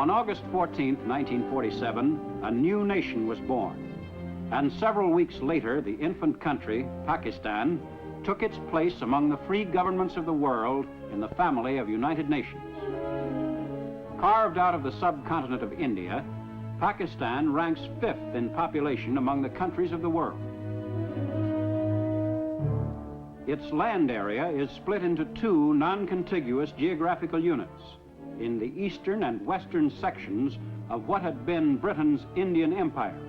On August 14, 1947, a new nation was born. And several weeks later, the infant country, Pakistan, took its place among the free governments of the world in the family of United Nations. Carved out of the subcontinent of India, Pakistan ranks 5th in population among the countries of the world. Its land area is split into 2 non-contiguous geographical units in the eastern and western sections of what had been Britain's Indian Empire.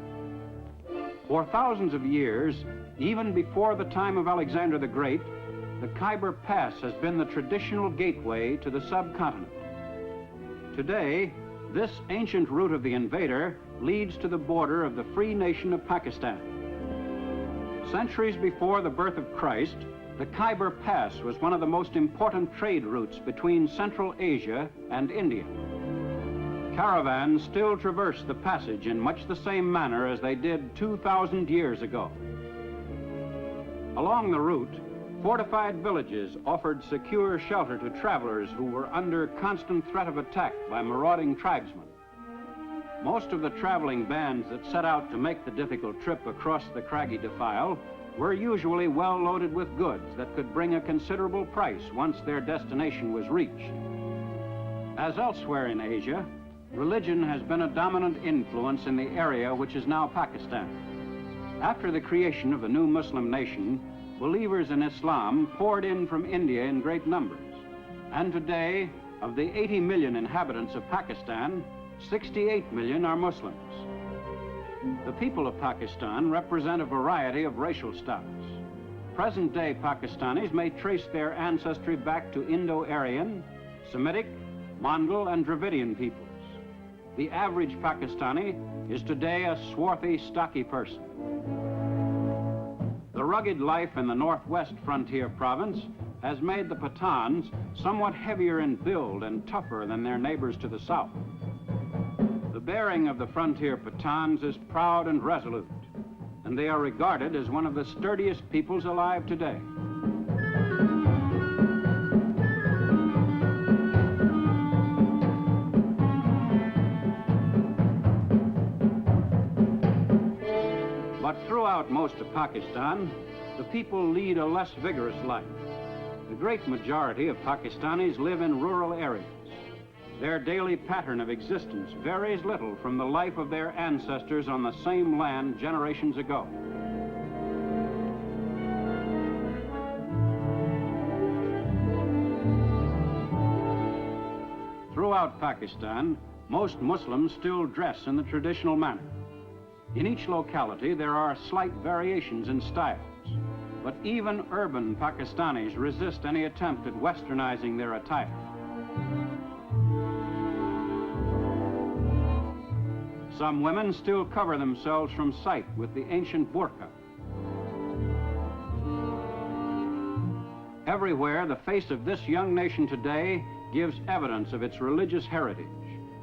For thousands of years, even before the time of Alexander the Great, the Khyber Pass has been the traditional gateway to the subcontinent. Today, this ancient route of the invader leads to the border of the free nation of Pakistan. Centuries before the birth of Christ, the Khyber Pass was one of the most important trade routes between Central Asia and India. Caravans still traverse the passage in much the same manner as they did 2,000 years ago. Along the route, fortified villages offered secure shelter to travelers who were under constant threat of attack by marauding tribesmen. Most of the traveling bands that set out to make the difficult trip across the craggy defile were usually well loaded with goods that could bring a considerable price once their destination was reached. As elsewhere in Asia, religion has been a dominant influence in the area which is now Pakistan. After the creation of the new Muslim nation, believers in Islam poured in from India in great numbers. And today, of the 80 million inhabitants of Pakistan, 68 million are Muslims. The people of Pakistan represent a variety of racial stocks. Present-day Pakistanis may trace their ancestry back to Indo-Aryan, Semitic, Mongol, and Dravidian peoples. The average Pakistani is today a swarthy, stocky person. The rugged life in the northwest frontier province has made the Pathans somewhat heavier in build and tougher than their neighbors to the south. The bearing of the frontier Pathans is proud and resolute, and they are regarded as one of the sturdiest peoples alive today. But throughout most of Pakistan, the people lead a less vigorous life. The great majority of Pakistanis live in rural areas. Their daily pattern of existence varies little from the life of their ancestors on the same land generations ago. Throughout Pakistan, most Muslims still dress in the traditional manner. In each locality, there are slight variations in styles, but even urban Pakistanis resist any attempt at westernizing their attire. Some women still cover themselves from sight with the ancient burqa. Everywhere, the face of this young nation today gives evidence of its religious heritage,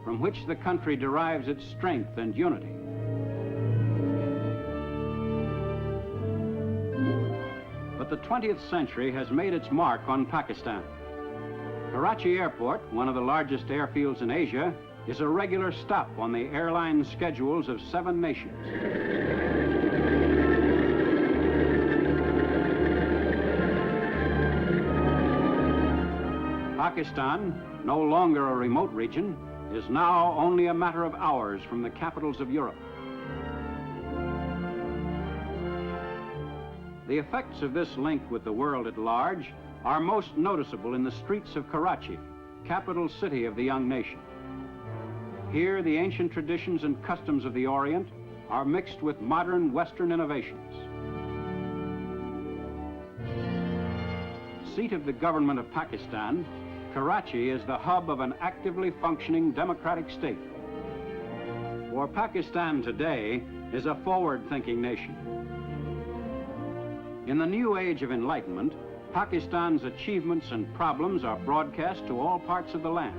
from which the country derives its strength and unity. But the 20th century has made its mark on Pakistan. Karachi Airport, one of the largest airfields in Asia, is a regular stop on the airline schedules of 7 nations. Pakistan, no longer a remote region, is now only a matter of hours from the capitals of Europe. The effects of this link with the world at large are most noticeable in the streets of Karachi, capital city of the young nation. Here, the ancient traditions and customs of the Orient are mixed with modern Western innovations. Seat of the government of Pakistan, Karachi is the hub of an actively functioning democratic state. For Pakistan today is a forward-thinking nation. In the new age of enlightenment, Pakistan's achievements and problems are broadcast to all parts of the land.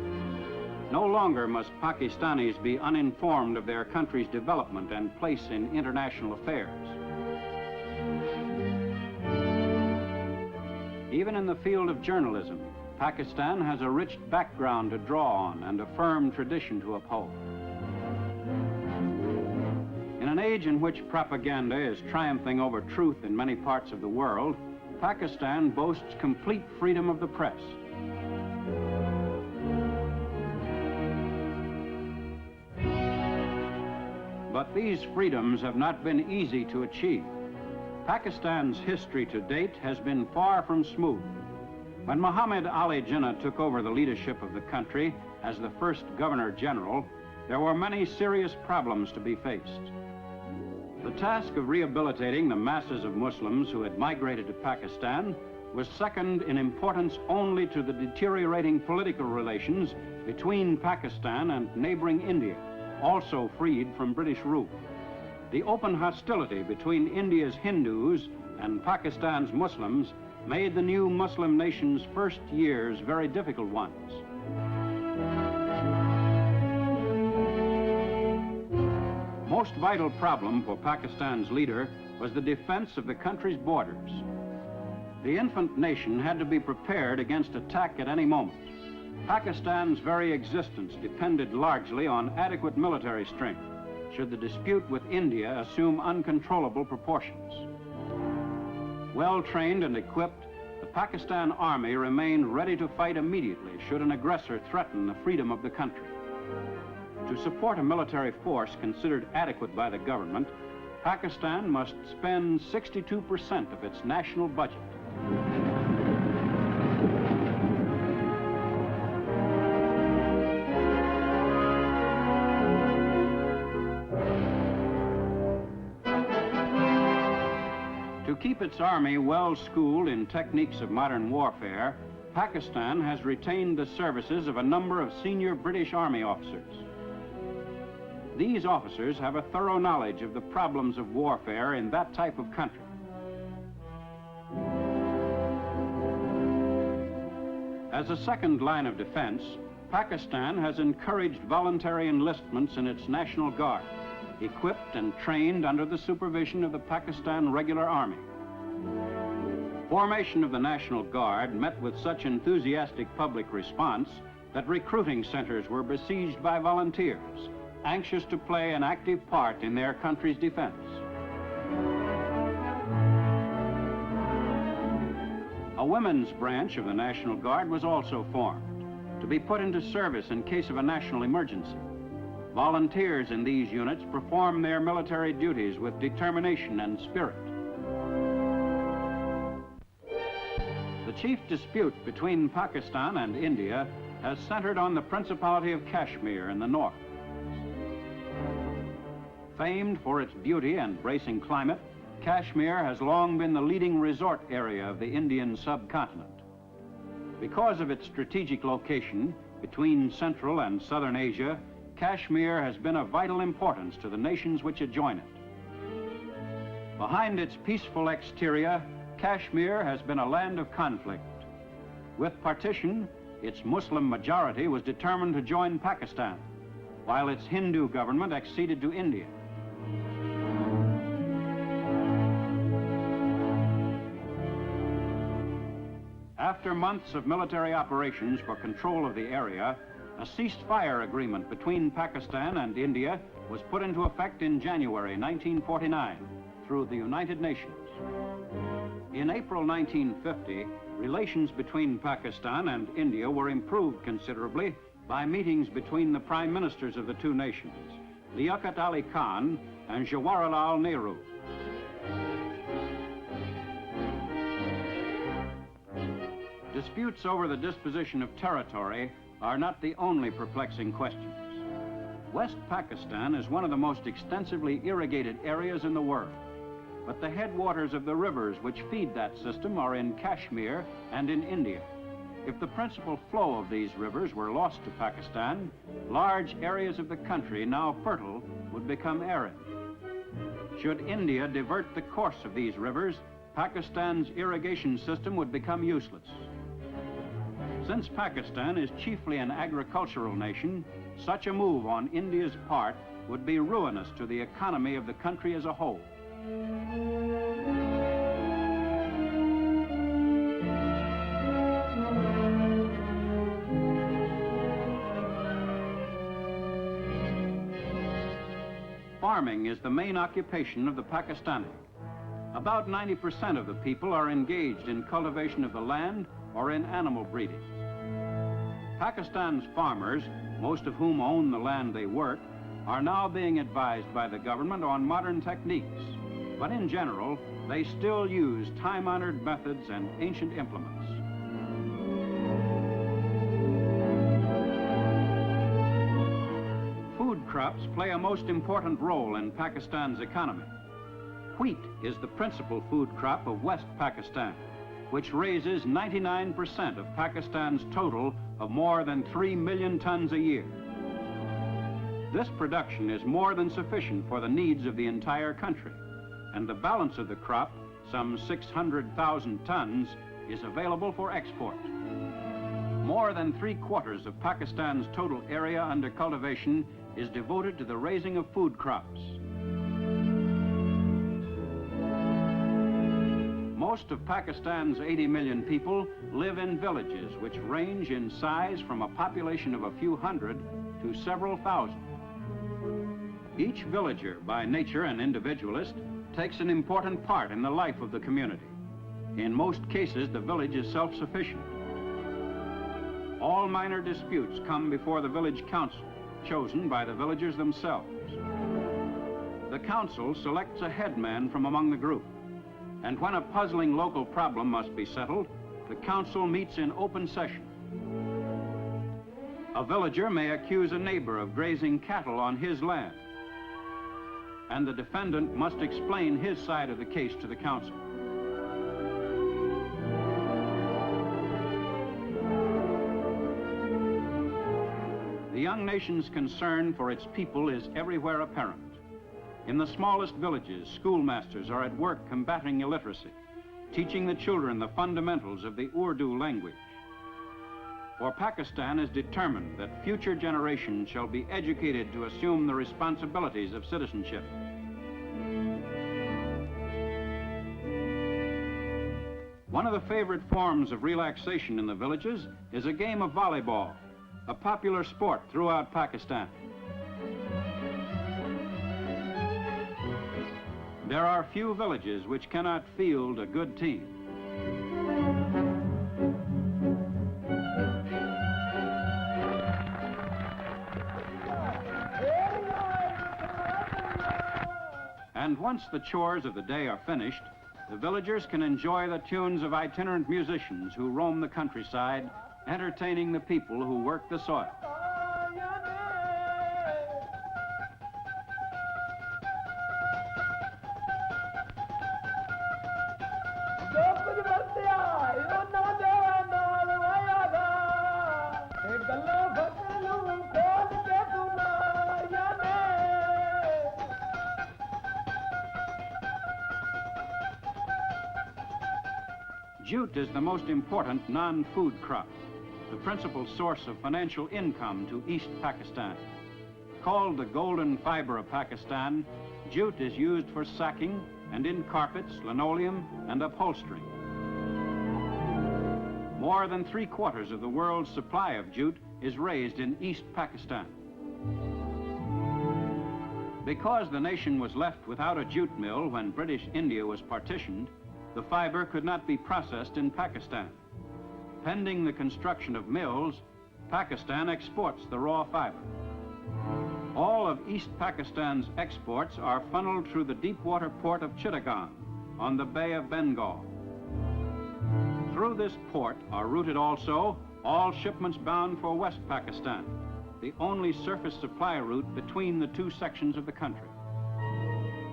No longer must Pakistanis be uninformed of their country's development and place in international affairs. Even in the field of journalism, Pakistan has a rich background to draw on and a firm tradition to uphold. In an age in which propaganda is triumphing over truth in many parts of the world, Pakistan boasts complete freedom of the press. But these freedoms have not been easy to achieve. Pakistan's history to date has been far from smooth. When Muhammad Ali Jinnah took over the leadership of the country as the first Governor General, there were many serious problems to be faced. The task of rehabilitating the masses of Muslims who had migrated to Pakistan was second in importance only to the deteriorating political relations between Pakistan and neighboring India, also freed from British rule. The open hostility between India's Hindus and Pakistan's Muslims made the new Muslim nation's first years very difficult ones. Most vital problem for Pakistan's leader was the defense of the country's borders. The infant nation had to be prepared against attack at any moment. Pakistan's very existence depended largely on adequate military strength should the dispute with India assume uncontrollable proportions. Well-trained and equipped, the Pakistan Army remained ready to fight immediately should an aggressor threaten the freedom of the country. To support a military force considered adequate by the government, Pakistan must spend 62% of its national budget. To keep its army well schooled in techniques of modern warfare, Pakistan has retained the services of a number of senior British Army officers. These officers have a thorough knowledge of the problems of warfare in that type of country. As a second line of defense, Pakistan has encouraged voluntary enlistments in its National Guard, equipped and trained under the supervision of the Pakistan Regular Army. Formation of the National Guard met with such enthusiastic public response that recruiting centers were besieged by volunteers, anxious to play an active part in their country's defense. A women's branch of the National Guard was also formed to be put into service in case of a national emergency. Volunteers in these units perform their military duties with determination and spirit. The chief dispute between Pakistan and India has centered on the Principality of Kashmir in the north. Famed for its beauty and bracing climate, Kashmir has long been the leading resort area of the Indian subcontinent. Because of its strategic location between Central and Southern Asia, Kashmir has been of vital importance to the nations which adjoin it. Behind its peaceful exterior, Kashmir has been a land of conflict. With partition, its Muslim majority was determined to join Pakistan, while its Hindu government acceded to India. After months of military operations for control of the area, a ceasefire agreement between Pakistan and India was put into effect in January 1949 through the United Nations. In April 1950, relations between Pakistan and India were improved considerably by meetings between the prime ministers of the two nations, Liaquat Ali Khan and Jawaharlal Nehru. Disputes over the disposition of territory are not the only perplexing questions. West Pakistan is one of the most extensively irrigated areas in the world, but the headwaters of the rivers which feed that system are in Kashmir and in India. If the principal flow of these rivers were lost to Pakistan, large areas of the country now fertile would become arid. Should India divert the course of these rivers, Pakistan's irrigation system would become useless. Since Pakistan is chiefly an agricultural nation, such a move on India's part would be ruinous to the economy of the country as a whole. Farming is the main occupation of the Pakistani. About 90% of the people are engaged in cultivation of the land or in animal breeding. Pakistan's farmers, most of whom own the land they work, are now being advised by the government on modern techniques. But in general, they still use time-honored methods and ancient implements. Food crops play a most important role in Pakistan's economy. Wheat is the principal food crop of West Pakistan, which raises 99% of Pakistan's total of more than 3 million tons a year. This production is more than sufficient for the needs of the entire country, and the balance of the crop, some 600,000 tons, is available for export. More than 3/4 of Pakistan's total area under cultivation is devoted to the raising of food crops. Most of Pakistan's 80 million people live in villages which range in size from a population of a few hundred to several thousand. Each villager, by nature an individualist, takes an important part in the life of the community. In most cases, the village is self-sufficient. All minor disputes come before the village council, chosen by the villagers themselves. The council selects a headman from among the group, and when a puzzling local problem must be settled, the council meets in open session. A villager may accuse a neighbor of grazing cattle on his land, and the defendant must explain his side of the case to the council. The young nation's concern for its people is everywhere apparent. In the smallest villages, schoolmasters are at work combating illiteracy, teaching the children the fundamentals of the Urdu language. For Pakistan is determined that future generations shall be educated to assume the responsibilities of citizenship. One of the favorite forms of relaxation in the villages is a game of volleyball, a popular sport throughout Pakistan. There are few villages which cannot field a good team. And once the chores of the day are finished, the villagers can enjoy the tunes of itinerant musicians who roam the countryside, entertaining the people who work the soil. Jute is the most important non-food crop, the principal source of financial income to East Pakistan. Called the golden fiber of Pakistan, jute is used for sacking and in carpets, linoleum, and upholstery. More than 3/4 of the world's supply of jute is raised in East Pakistan. Because the nation was left without a jute mill when British India was partitioned, the fiber could not be processed in Pakistan. Pending the construction of mills, Pakistan exports the raw fiber. All of East Pakistan's exports are funneled through the deep-water port of Chittagong on the Bay of Bengal. Through this port are routed also all shipments bound for West Pakistan, the only surface supply route between the two sections of the country.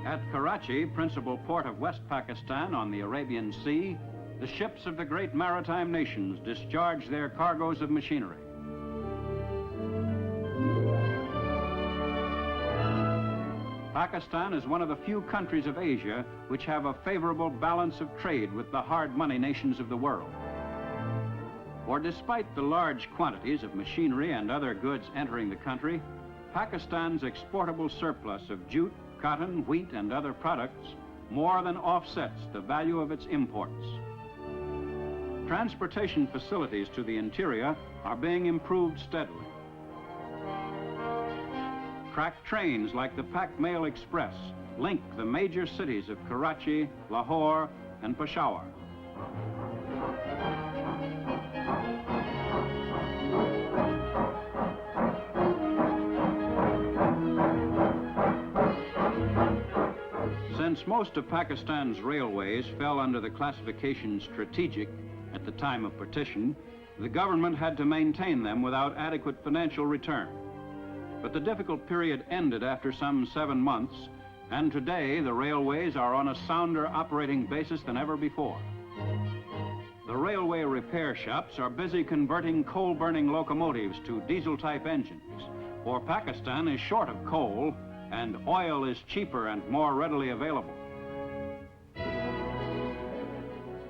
At Karachi, principal port of West Pakistan on the Arabian Sea, the ships of the great maritime nations discharge their cargoes of machinery. Pakistan is one of the few countries of Asia which have a favorable balance of trade with the hard money nations of the world. For despite the large quantities of machinery and other goods entering the country, Pakistan's exportable surplus of jute, cotton, wheat, and other products more than offsets the value of its imports. Transportation facilities to the interior are being improved steadily. Track trains like the Pak Mail Express link the major cities of Karachi, Lahore, and Peshawar. Since most of Pakistan's railways fell under the classification strategic at the time of partition, the government had to maintain them without adequate financial return. But the difficult period ended after some 7 months, and today the railways are on a sounder operating basis than ever before. The railway repair shops are busy converting coal-burning locomotives to diesel-type engines, for Pakistan is short of coal and oil is cheaper and more readily available.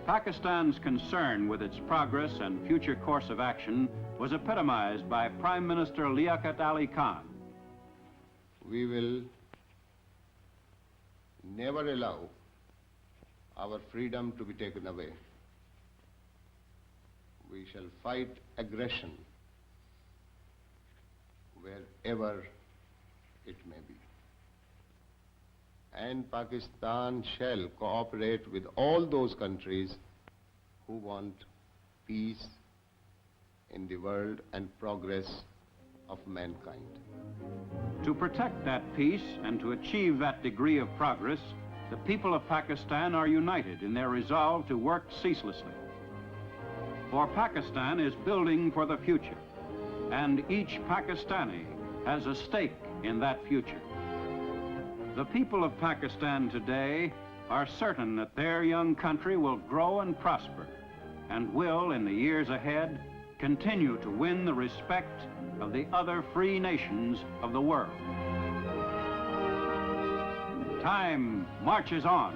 Pakistan's concern with its progress and future course of action was epitomized by Prime Minister Liaquat Ali Khan. We will never allow our freedom to be taken away. We shall fight aggression wherever it may be. And Pakistan shall cooperate with all those countries who want peace in the world and progress of mankind. To protect that peace and to achieve that degree of progress, the people of Pakistan are united in their resolve to work ceaselessly. For Pakistan is building for the future, and each Pakistani has a stake in that future. The people of Pakistan today are certain that their young country will grow and prosper, and will, in the years ahead, continue to win the respect of the other free nations of the world. Time marches on.